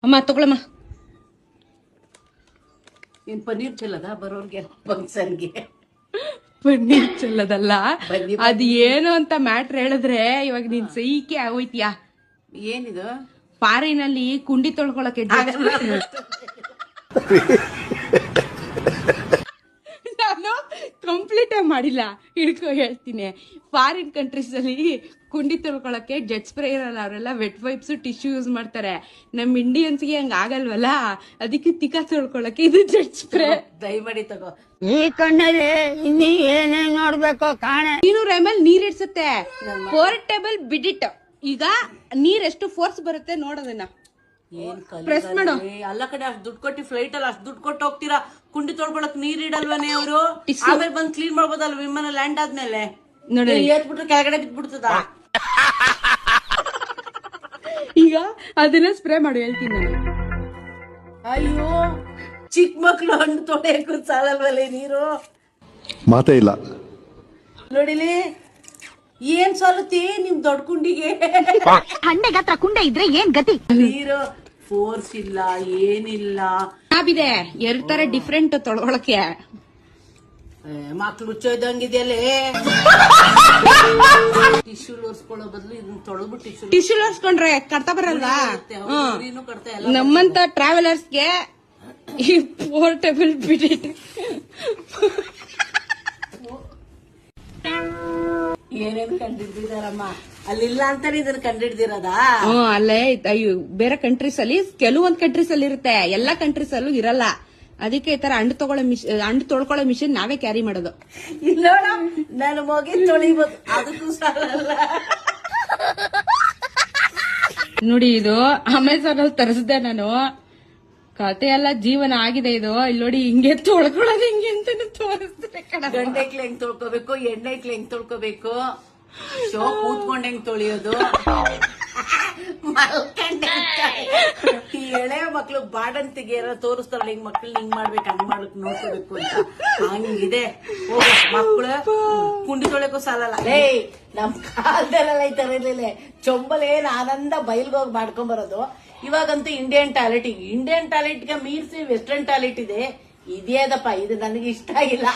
ಅಮ್ಮ ತಗೊಳಮ್ಮ. ಏನ್ ಪನ್ನೀರ್ ಚೆಲ್ಲದ ಬರೋರ್ಗೆ ಫಂಕ್ಷನ್ಗೆ? ಪನ್ನೀರ್ ಚೆಲ್ಲದಲ್ಲ, ಅದ್ ಏನು ಅಂತ ಮ್ಯಾಟ್ರ್ ಹೇಳಿದ್ರೆ ಇವಾಗ ನೀನ್ ಸೈಕೆ ಆಗೋಯ್ತೀಯಾ. ಏನಿದು? ಪಾರಿನಲ್ಲಿ ಕುಂಡಿ ತೊಳ್ಕೊಳಕ್ಕೆ ನಾನು ಕಂಪ್ಲೀಟ್ ಮಾಡಿಲ್ಲ, ಹಿಡ್ಕೊ ಹೇಳ್ತೀನಿ. ಫಾರಿನ್ ಕಂಟ್ರೀಸ್ ಅಲ್ಲಿ ಕುಂಡಿ ತೊಳ್ಕೊಳಕ್ಕೆ ಜೆಟ್ ಸ್ಪ್ರೇ ಇರಲ್ಲ, ಅವರೆಲ್ಲ ವೆಟ್ ವೈಪ್ಸ್ ಟಿಶ್ಯೂ ಯೂಸ್ ಮಾಡ್ತಾರೆ. ನಮ್ ಇಂಡಿಯನ್ಸ್ಗೆ ಹಂಗ ಆಗಲ್ವಲ್ಲ, ಅದಕ್ಕೆ ತಿಕ್ಕ ತೊಳ್ಕೊಳಕ್ಕೆ ಇದು ಜೆಟ್ ಸ್ಪ್ರೇ. ದಯಮಾಡಿ ತಗೋ. ಈ ಕಣ್ಣಲ್ಲಿ ಇನ್ನೀ ಏನೇನ್ ನೋಡ್ಬೇಕು ಕಾಣೆ. 200 ml ನೀರ್ ಇಡ್ಸುತ್ತೆ. ಪೋರ್ಟೇಬಲ್ ಬಿಡಿಟ್. ಈಗ ನೀರ್ ಎಷ್ಟು ಫೋರ್ಸ್ ಬರುತ್ತೆ ನೋಡೋದನ್ನ. ಏನ್ ಪ್ರೆಸ್ ಮಾಡು. ಎಲ್ಲ ಕಡೆ ಅಷ್ಟು ದುಡ್ಡು ಕೊಟ್ಟು ಫ್ಲೈಟ್ ಅಲ್ಲಿ ಅಷ್ಟು ದುಡ್ಡು ಕೊಟ್ಟು ಹೋಗ್ತೀರಾ, ಕುಂಡಿ ತೊಳ್ಕೊಳಕ್ ನೀರ್ ಇಡಲ್ವನೇ ಅವರು? ಆಮೇಲೆ ಬಂದ್ ಕ್ಲೀನ್ ಮಾಡ್ಬೋದಲ್ಲ ವಿಮಾನ ಲ್ಯಾಂಡ್ ಆದ್ಮೇಲೆ? ನೋಡಿ ಏತ್ಬಿಟ್ರೆ ಕೆಳಗಡೆ ಬಿದ್ಬಿಡ್ತದ. ಈಗ ಅದನ್ನ ಸ್ಪ್ರೇ ಮಾಡಿ ಹೇಳ್ತೀನಿ ನಾನು. ಅಯ್ಯೋ, ಚಿಕ್ಕ ಮಕ್ಳು ಹಣ್ಣು ತೊಳೆಯಕ್ಕೂ ಸಾಲಲ್ವಲ್ಲ ನೀರು? ಮಾತೇ ಇಲ್ಲ ನೋಡಿಲಿ, ಏನ್ ಸಾಲುತ್ತಿ ನಿಮ್ ದೊಡ್ಡ ಕುಂಡಿಗೆ? ಹಂಡೆಗತ್ರ ಕುಂಡೆ ಇದ್ರೆ ಏನ್ ಗತಿ? ನೀರು ಫೋರ್ಸ್ ಇಲ್ಲ, ಏನಿಲ್ಲ. ಇದೆ 2 ತರ ಡಿಫ್ರೆಂಟ್ ತೊಳ್ಕೊಳಕ್ಕೆ. ಮಕ್ಳು ಹುಚ್ಚೋಯ್ದಂಗಿದೆಯಲ್ಲೇ. ಟಿಶ್ಯೂ ಲೋರ್ಸ್ಕೊಳ್ಳೋ ಬದಲು ಇದನ್ನ ತೊಳೆದ್ಬಿಟ್ಟು ಟಿಶ್ಯೂ ಲೋರ್ಸ್ಕೊಂಡ್ರೆ ಕಡ್ತಾ ಬರಲ್ವಾ? ಕಟ್ತಾ ಎಲ್ಲ ನಮ್ಮಂತ ಟ್ರಾವೆಲರ್ಸ್ಗೆ ಈ ಪೋರ್ಟೇಬಲ್ ಬಿಡಿಟ್ ಏನೇನು ಕಂಡಿಡ್ದಿದಾರಮ್ಮ. ಅಲ್ಲಿಲ್ಲ ಅಂತಾನೆ ಇದನ್ನ ಕಂಡಿಡ್ದಿರೋದಾ? ಅಲ್ಲೇ ಅಯ್ಯೋ, ಬೇರೆ ಕಂಟ್ರೀಸ್ ಅಲ್ಲಿ ಕೆಲವೊಂದ್ ಕಂಟ್ರೀಸ್ ಅಲ್ಲಿ ಇರುತ್ತೆ, ಎಲ್ಲಾ ಕಂಟ್ರೀಸ್ ಅಲ್ಲೂ ಇರಲ್ಲ. ಅದಕ್ಕೆ ಈ ತರ ಹಣ್ಣು ತೊಳ್ಕೊಳ್ಳೋ ಮಿಷಿನ್ ನಾವೇ ಕ್ಯಾರಿ ಮಾಡೋದು. ಇಲ್ಲ ನಾನು ಮಗಿ ತೊಳಿಬೋದು, ಅದಕ್ಕೂ ಸಾಲಲ್ಲ. ನೋಡಿ, ಇದು ಅಮೆಝಾನ್ ಅಲ್ಲಿ ತರಿಸ್ದೆ ನಾನು. ಕತೆ ಎಲ್ಲ ಜೀವನ ಆಗಿದೆ ಇದು. ಇಲ್ಲಿ ನೋಡಿ, ಹಿಂಗೆ ತೊಳ್ಕೊಳ್ಳೋದು ಹಿಂಗೆ ಅಂತಾನೆ ತೋರಿಸ್ತಾರೆ. ಗಂಡೆಕ್ಲೆ ಹೆಂಗ್ ತೊಳ್ಕೋಬೇಕು, ಎಣ್ಣೆಕ್ಲೆ ಹೆಂಗ್ ತೊಳ್ಕೋಬೇಕು, ಶೋ ಕೂತ್ಕೊಂಡ್ ಹೆಂಗ್ ತೊಳಿಯೋದು, ಈ ಎಳೆ ಮಕ್ಳು ಬಾಡನ್ ತೆಗಿಯಾರ ತೋರಿಸ್ತಾರಲ್ಲ, ಹಿಂಗ್ ಮಕ್ಳು ಹಿಂಗ್ ಮಾಡ್ಬೇಕು, ಹಂಗ್ ಮಾಡ್ಬೇಕು, ನೋಡ್ಕೋಬೇಕು ಅಂತ. ಹಂಗಿದೆ ಮಕ್ಳು. ಕುಂಡಿ ತೊಳೆಕೋ ಸಾಲಲ್ಲ. ಲೇ, ನಮ್ ಕಾಲದಲ್ಲೆಲ್ಲ ಈ ತರ ಇರ್ಲಿಲ್ಲ. ಚೊಂಬಲೇನ್ ಆನಂದ ಬೈಲ್ಗೋಗಿ ಮಾಡ್ಕೊಂಡ್ ಬರೋದು. ಇವಾಗಂತೂ ಇಂಡಿಯನ್ ಟಾಯ್ಲೆಟ್ಗೆ ಮೀರ್ಸಿ ವೆಸ್ಟರ್ನ್ ಟಾಯ್ಲೆಟ್ ಇದೆ. ಇದೇದಪ್ಪ, ಇದು ನನಗೆ ಇಷ್ಟ ಆಗಿಲ್ಲ.